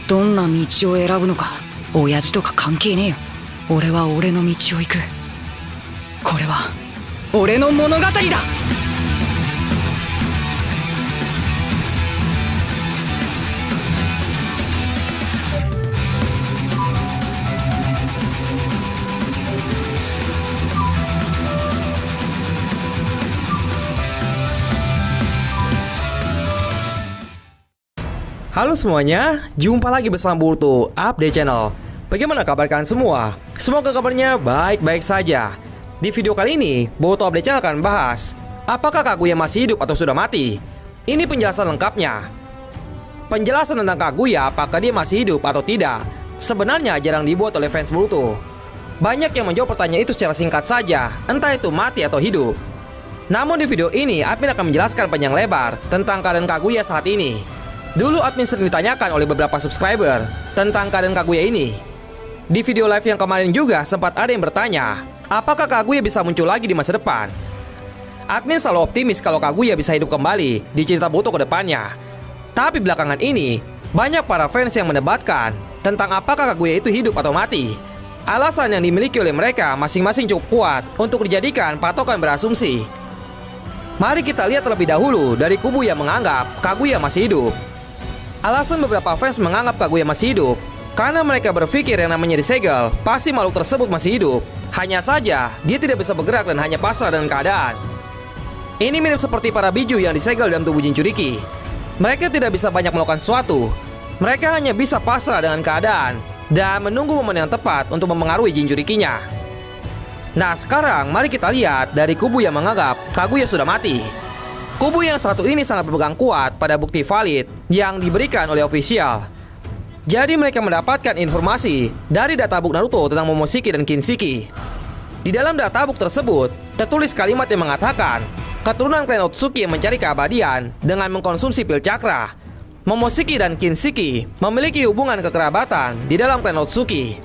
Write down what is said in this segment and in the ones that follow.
どんな道を選ぶのか親父とか関係ねえよ。俺は俺の道を行く。これは俺の物語だ。Halo semuanya, jumpa lagi bersama Boruto Update Channel. Bagaimana kabar kalian semua? Semoga kabarnya baik-baik saja. Di video kali ini, Boruto Update Channel akan bahas apakah Kaguya masih hidup atau sudah mati. Ini penjelasan lengkapnya. Penjelasan tentang Kaguya apakah dia masih hidup atau tidak sebenarnya jarang dibuat oleh fans Boruto. Banyak yang menjawab pertanyaan itu secara singkat saja, entah itu mati atau hidup. Namun di video ini, admin akan menjelaskan panjang lebar tentang keadaan Kaguya saat ini. Dulu admin sering ditanyakan oleh beberapa subscriber tentang keadaan Kaguya ini. Di video live yang kemarin juga sempat ada yang bertanya, apakah Kaguya bisa muncul lagi di masa depan? Admin selalu optimis kalau Kaguya bisa hidup kembali di cerita Boruto ke depannya. Tapi belakangan ini, banyak para fans yang mendebatkan tentang apakah Kaguya itu hidup atau mati. Alasan yang dimiliki oleh mereka masing-masing cukup kuat untuk dijadikan patokan berasumsi. Mari kita lihat terlebih dahulu dari kubu yang menganggap Kaguya masih hidup. Alasan beberapa fans menganggap Kaguya masih hidup karena mereka berpikir yang namanya disegel pasti makhluk tersebut masih hidup. Hanya saja dia tidak bisa bergerak dan hanya pasrah dengan keadaan. Ini mirip seperti para biju yang disegel dalam tubuh Jinchuriki. Mereka tidak bisa banyak melakukan sesuatu. Mereka hanya bisa pasrah dengan keadaan dan menunggu momen yang tepat untuk mempengaruhi Jinchurikinya. Nah sekarang mari kita lihat dari kubu yang menganggap Kaguya sudah mati. Kubu yang satu ini sangat berpegang kuat pada bukti valid yang diberikan oleh ofisial. Jadi mereka mendapatkan informasi dari databook Naruto tentang Momoshiki dan Kinshiki. Di dalam databook tersebut tertulis kalimat yang mengatakan keturunan klan Otsutsuki yang mencari keabadian dengan mengkonsumsi pil cakra. Momoshiki dan Kinshiki memiliki hubungan kekerabatan di dalam klan Otsutsuki.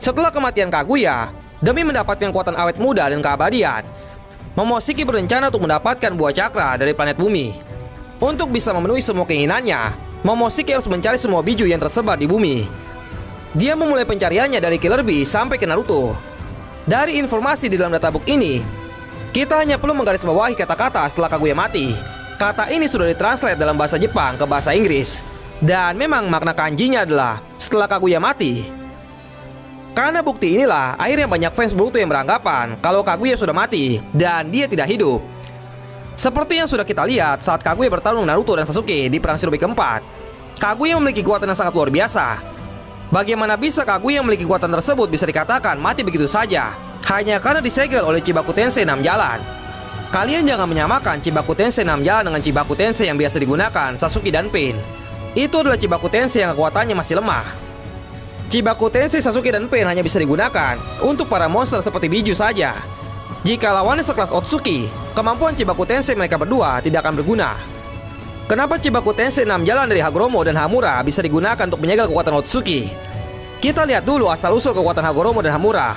Setelah kematian Kaguya, demi mendapatkan kekuatan awet muda dan keabadian, Momoshiki berencana untuk mendapatkan buah cakra dari planet bumi. Untuk bisa memenuhi semua keinginannya, Momoshiki harus mencari semua biju yang tersebar di bumi. Dia memulai pencariannya dari Killer Bee sampai ke Naruto. Dari informasi di dalam databook ini, kita hanya perlu menggarisbawahi kata-kata setelah Kaguya mati. Kata ini sudah ditranslate dalam bahasa Jepang ke bahasa Inggris. Dan memang makna kanjinya adalah setelah Kaguya mati. Karena bukti inilah akhirnya banyak fans Boruto yang beranggapan kalau Kaguya sudah mati dan dia tidak hidup. Seperti yang sudah kita lihat saat Kaguya bertarung Naruto dan Sasuke di perang Shinobi keempat. Kaguya memiliki kekuatan yang sangat luar biasa. Bagaimana bisa Kaguya memiliki kekuatan tersebut bisa dikatakan mati begitu saja hanya karena disegel oleh Chibaku Tensei 6 jalan. Kalian jangan menyamakan Chibaku Tensei 6 jalan dengan Chibaku Tensei yang biasa digunakan Sasuke dan Pain. Itu adalah Chibaku Tensei yang kekuatannya masih lemah. Chibaku Tensei Sasuke dan Pain hanya bisa digunakan untuk para monster seperti biju saja. Jika lawannya sekelas Otsutsuki, kemampuan Chibaku Tensei mereka berdua tidak akan berguna. Kenapa Chibaku Tensei 6 jalan dari Hagoromo dan Hamura bisa digunakan untuk menyegel kekuatan Otsutsuki? Kita lihat dulu asal-usul kekuatan Hagoromo dan Hamura.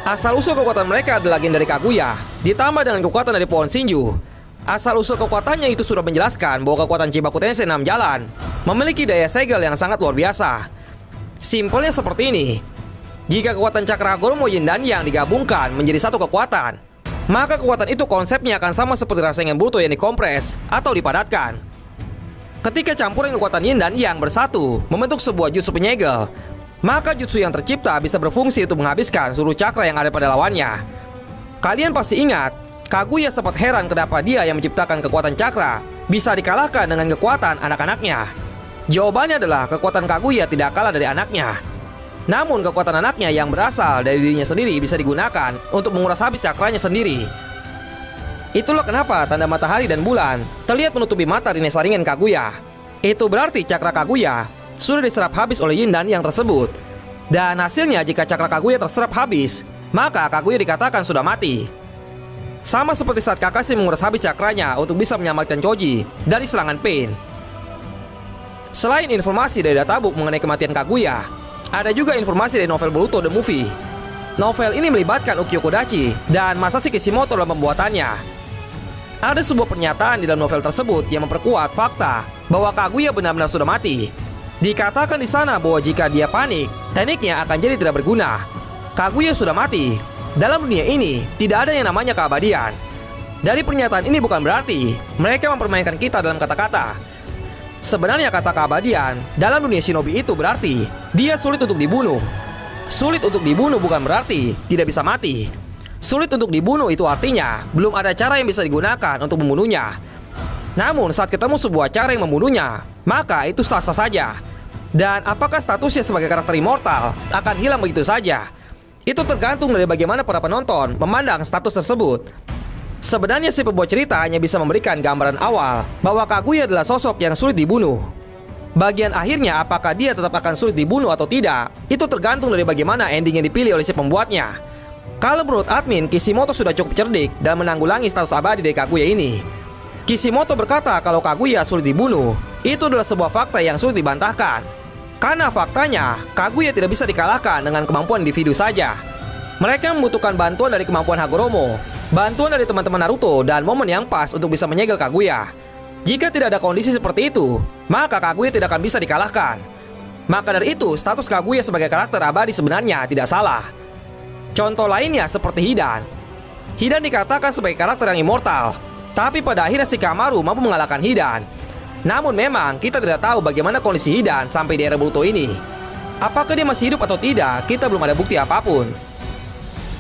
Asal-usul kekuatan mereka adalah gen dari Kaguya, ditambah dengan kekuatan dari pohon Shinju. Asal-usul kekuatannya itu sudah menjelaskan bahwa kekuatan Chibaku Tensei 6 jalan memiliki daya segel yang sangat luar biasa. Simpelnya seperti ini. Jika kekuatan cakra Hagoromo Yin dan Yang digabungkan menjadi satu kekuatan, maka kekuatan itu konsepnya akan sama seperti Rasengan Boruto yang dikompres atau dipadatkan. Ketika campuran kekuatan Yin dan Yang bersatu membentuk sebuah jutsu penyegel, maka jutsu yang tercipta bisa berfungsi untuk menghabiskan seluruh cakra yang ada pada lawannya. Kalian pasti ingat, Kaguya sempat heran kenapa dia yang menciptakan kekuatan cakra bisa dikalahkan dengan kekuatan anak-anaknya. Jawabannya adalah kekuatan Kaguya tidak kalah dari anaknya. Namun kekuatan anaknya yang berasal dari dirinya sendiri bisa digunakan untuk menguras habis cakranya sendiri. Itulah kenapa tanda matahari dan bulan terlihat menutupi mata di saringan Kaguya. Itu berarti cakra Kaguya sudah diserap habis oleh Yin dan Yang tersebut. Dan hasilnya jika cakra Kaguya terserap habis, maka Kaguya dikatakan sudah mati. Sama seperti saat Kakashi menguras habis cakranya untuk bisa menyelamatkan Choji dari serangan Pain. Selain informasi dari databook mengenai kematian Kaguya, ada juga informasi dari novel Boruto The Movie. Novel ini melibatkan Ukyo Kodachi dan Masashi Kishimoto dalam pembuatannya. Ada sebuah pernyataan di dalam novel tersebut yang memperkuat fakta bahwa Kaguya benar-benar sudah mati. Dikatakan di sana bahwa jika dia panik, tekniknya akan jadi tidak berguna. Kaguya sudah mati. Dalam dunia ini, tidak ada yang namanya keabadian. Dari pernyataan ini bukan berarti mereka mempermainkan kita dalam kata-kata. Sebenarnya kata keabadian dalam dunia shinobi itu berarti dia sulit untuk dibunuh. Sulit untuk dibunuh bukan berarti tidak bisa mati. Sulit untuk dibunuh itu artinya belum ada cara yang bisa digunakan untuk membunuhnya. Namun saat ketemu sebuah cara yang membunuhnya, maka itu sah-sah saja. Dan apakah statusnya sebagai karakter immortal akan hilang begitu saja? Itu tergantung dari bagaimana para penonton memandang status tersebut. Sebenarnya si pembuat cerita hanya bisa memberikan gambaran awal bahwa Kaguya adalah sosok yang sulit dibunuh. Bagian akhirnya apakah dia tetap akan sulit dibunuh atau tidak, itu tergantung dari bagaimana ending yang dipilih oleh si pembuatnya. Kalau menurut admin, Kishimoto sudah cukup cerdik dan menanggulangi status abadi dari Kaguya ini. Kishimoto berkata kalau Kaguya sulit dibunuh, itu adalah sebuah fakta yang sulit dibantahkan. Karena faktanya, Kaguya tidak bisa dikalahkan dengan kemampuan individu saja. Mereka membutuhkan bantuan dari kemampuan Hagoromo, bantuan dari teman-teman Naruto, dan momen yang pas untuk bisa menyegel Kaguya. Jika tidak ada kondisi seperti itu, maka Kaguya tidak akan bisa dikalahkan. Maka dari itu, status Kaguya sebagai karakter abadi sebenarnya tidak salah. Contoh lainnya seperti Hidan. Hidan dikatakan sebagai karakter yang immortal, tapi pada akhirnya Shikamaru mampu mengalahkan Hidan. Namun memang kita tidak tahu bagaimana kondisi Hidan sampai di era Boruto ini. Apakah dia masih hidup atau tidak, kita belum ada bukti apapun.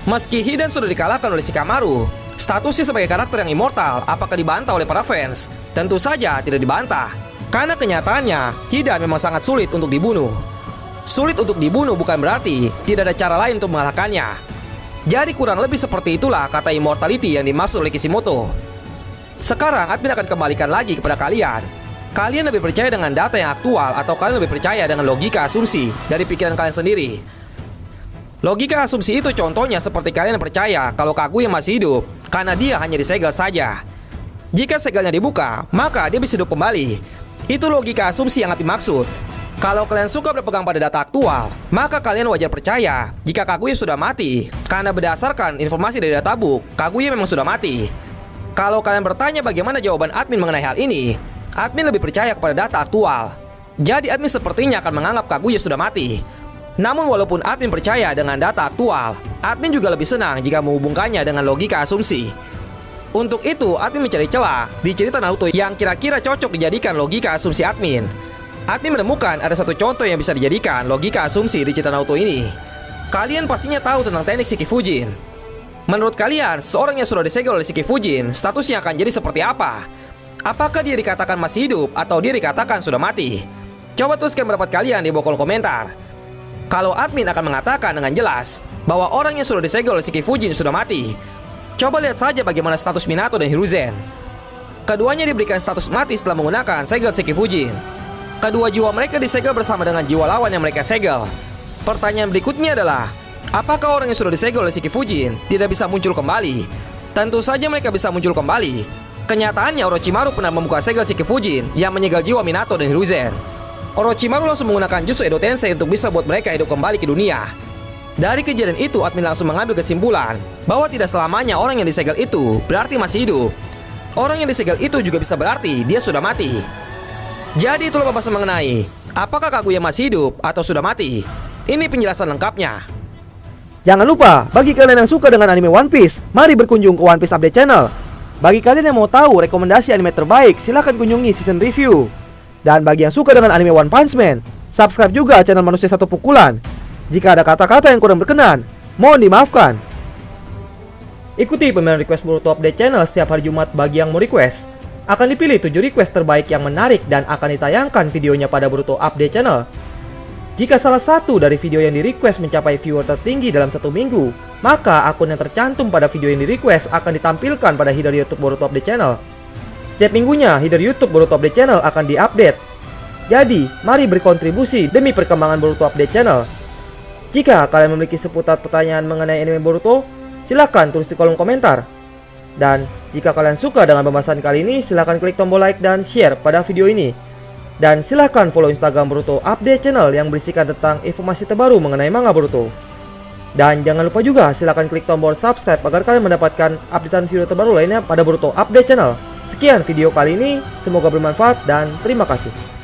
Meski Hidan sudah dikalahkan oleh Shikamaru, statusnya sebagai karakter yang immortal apakah dibantah oleh para fans? Tentu saja tidak dibantah. Karena kenyataannya, Hidan memang sangat sulit untuk dibunuh. Sulit untuk dibunuh bukan berarti tidak ada cara lain untuk mengalahkannya. Jadi kurang lebih seperti itulah kata immortality yang dimaksud oleh Kishimoto. Sekarang admin akan kembalikan lagi kepada kalian. Kalian lebih percaya dengan data yang aktual atau kalian lebih percaya dengan logika asumsi dari pikiran kalian sendiri? Logika asumsi itu contohnya seperti kalian percaya kalau Kaguya masih hidup karena dia hanya disegel saja. Jika segelnya dibuka, maka dia bisa hidup kembali. Itu logika asumsi yang dimaksud. Kalau kalian suka berpegang pada data aktual, maka kalian wajar percaya jika Kaguya sudah mati karena berdasarkan informasi dari data book, Kaguya memang sudah mati. Kalau kalian bertanya bagaimana jawaban admin mengenai hal ini, admin lebih percaya kepada data aktual. Jadi admin sepertinya akan menganggap Kaguya sudah mati. Namun walaupun admin percaya dengan data aktual, admin juga lebih senang jika menghubungkannya dengan logika asumsi. Untuk itu, admin mencari celah di cerita Naruto yang kira-kira cocok dijadikan logika asumsi admin. Admin menemukan ada satu contoh yang bisa dijadikan logika asumsi di cerita Naruto ini. Kalian pastinya tahu tentang teknik Shikifujin. Menurut kalian, seorang yang sudah disegel oleh Shikifujin, statusnya akan jadi seperti apa? Apakah dia dikatakan masih hidup atau dia dikatakan sudah mati? Coba tuliskan pendapat kalian di bawah kolom komentar. Kalau admin akan mengatakan dengan jelas bahwa orang yang sudah disegel oleh Shikifujin sudah mati, coba lihat saja bagaimana status Minato dan Hiruzen. Keduanya diberikan status mati setelah menggunakan segel Shikifujin. Kedua jiwa mereka disegel bersama dengan jiwa lawan yang mereka segel. Pertanyaan berikutnya adalah, apakah orang yang sudah disegel oleh Shikifujin tidak bisa muncul kembali? Tentu saja mereka bisa muncul kembali. Kenyataannya Orochimaru pernah membuka segel Shikifujin yang menyegel jiwa Minato dan Hiruzen. Orochimaru langsung menggunakan jutsu Edo Tensei untuk bisa buat mereka hidup kembali ke dunia. Dari kejadian itu, admin langsung mengambil kesimpulan bahwa tidak selamanya orang yang disegel itu berarti masih hidup. Orang yang disegel itu juga bisa berarti dia sudah mati. Jadi itulah pembahasan mengenai apakah Kaguya masih hidup atau sudah mati. Ini penjelasan lengkapnya. Jangan lupa, bagi kalian yang suka dengan anime One Piece, mari berkunjung ke One Piece Update Channel. Bagi kalian yang mau tahu rekomendasi anime terbaik, silahkan kunjungi season review. Dan bagi yang suka dengan anime One Punch Man, subscribe juga channel Manusia Satu Pukulan. Jika ada kata-kata yang kurang berkenan, mohon dimaafkan. Ikuti pemilihan request Boruto Update Channel setiap hari Jumat bagi yang mau request. Akan dipilih 7 request terbaik yang menarik dan akan ditayangkan videonya pada Boruto Update Channel. Jika salah satu dari video yang di-request mencapai viewer tertinggi dalam 1 minggu, maka akun yang tercantum pada video yang di-request akan ditampilkan pada header YouTube Boruto Update Channel. Setiap minggunya, header YouTube Boruto Update Channel akan diupdate. Jadi, mari berkontribusi demi perkembangan Boruto Update Channel. Jika kalian memiliki seputar pertanyaan mengenai anime Boruto, silahkan tulis di kolom komentar. Dan jika kalian suka dengan pembahasan kali ini, silahkan klik tombol like dan share pada video ini. Dan silahkan follow Instagram Boruto Update Channel yang berisikan tentang informasi terbaru mengenai manga Boruto. Dan jangan lupa juga silahkan klik tombol subscribe agar kalian mendapatkan updatean video terbaru lainnya pada Boruto Update Channel. Sekian video kali ini, semoga bermanfaat dan terima kasih.